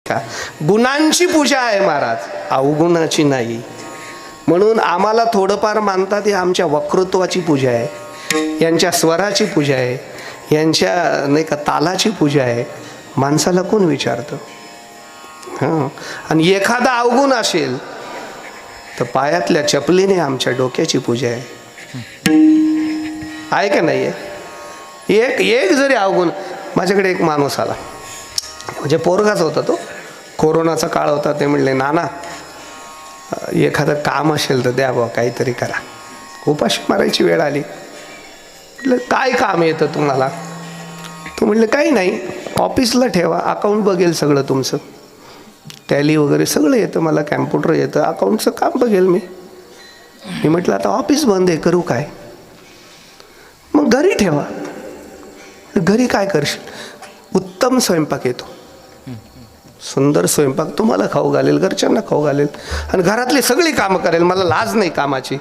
का गुणांची पूजा आहे महाराज, अवगुणाची नाही. म्हणून आम्हाला थोडंफार मानतात हे आमच्या वक्तृत्वाची पूजा आहे, यांच्या स्वराची पूजा आहे, यांच्या नाही का तालाची पूजा आहे. माणसाला कोण विचारतं? हां, आणि एखादा अवगुण असेल तर पायातल्या चपलीने आमच्या डोक्याची पूजा आहे का नाही आहे? एक जरी अवगुण. माझ्याकडे एक माणूस आला, म्हणजे पोरगाच होता तो, कोरोनाचा काळ होता. ते म्हणले नाना एखादं काम असेल तर द्या बा, काहीतरी करा. उपाशी मारायची वेळ आली. म्हटलं काय काम येतं तुम्हाला? तो म्हणले काही नाही, ऑफिसला ठेवा, अकाउंट बघेल सगळं तुमचं, टॅली वगैरे सगळं येतं मला, कॅम्प्युटर येतं, अकाउंटचं काम बघेल मी. म्हटलं आता ऑफिस बंद आहे, करू काय? मग घरी ठेवा. घरी काय करशील? उत्तम स्वयंपाक येतो, सुंदर स्वयंपाक तुम्हाला खाऊ घालेल, घरच्यांना खाऊ घालेल, आणि घरातली सगळी कामं करेल. मला लाज नाही कामाची,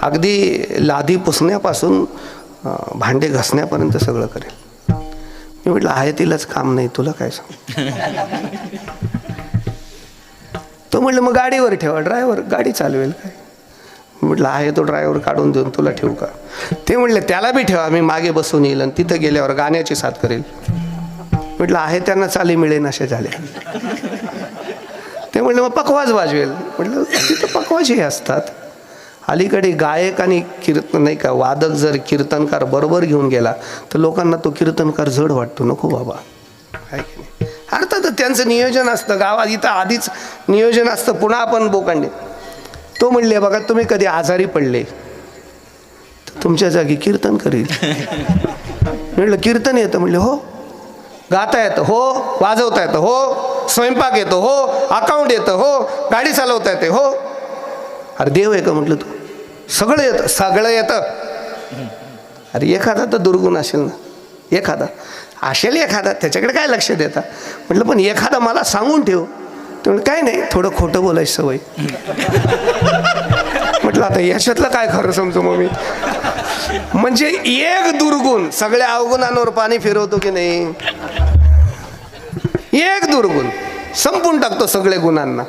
अगदी लादी पुसण्यापासून भांडे घासण्यापर्यंत सगळं करेल. मी म्हटलं आहे तिलाच काम नाही, तुला काय सांग? तो म्हटलं मग गाडीवर ठेवा, ड्रायव्हर गाडी चालवेल काय? म्हटलं आहे तो ड्रायव्हर काढून देऊन तुला ठेवू का? ते म्हटले त्याला बी ठेवा, मी मागे बसून येईल आणि तिथं गेल्यावर गाण्याची साथ करेल. म्हटलं आहे त्यांना चाली मिळेन असे झाले. ते म्हटलं मग पकवाज वाजवेल. म्हटलं तिथं पकवाजही असतात. अलीकडे गायक आणि कीर्तन नाही का वादक जर कीर्तनकार बरोबर घेऊन गेला तर लोकांना तो कीर्तनकार जड वाटतो. नको बाबा, आहे की नाही? अर्थात त्यांचं नियोजन असतं, गावात इथं आधीच नियोजन असतं, पुन्हा आपण बोकांडे. तो म्हणले बघा तुम्ही कधी आजारी पडले तर तुमच्या जागी कीर्तन करील. म्हटलं कीर्तन येतं? म्हणले हो. गाता येतं? हो. वाजवता येतं? हो. स्वयंपाक येतो? हो. अकाउंट येतं? हो. गाडी चालवता येते? हो. अरे देव आहे का? म्हटलं तू सगळं येतं? सगळं येतं. अरे एखादा तर दुर्गुण असेल ना, एखादा असेल, एखादा त्याच्याकडे काय लक्ष देता? म्हटलं पण एखादा मला सांगून ठेव. ते म्हणलं काय नाही, थोडं खोटं बोलायची सवय. म्हटलं आता याच्यातलं काय खरं समजू मग मी? म्हणजे एक दुर्गुण सगळ्या अवगुणांवर पाणी फिरवतो की नाही? एक दुर्गुण संपून टाकतो सगळ्या गुणांना.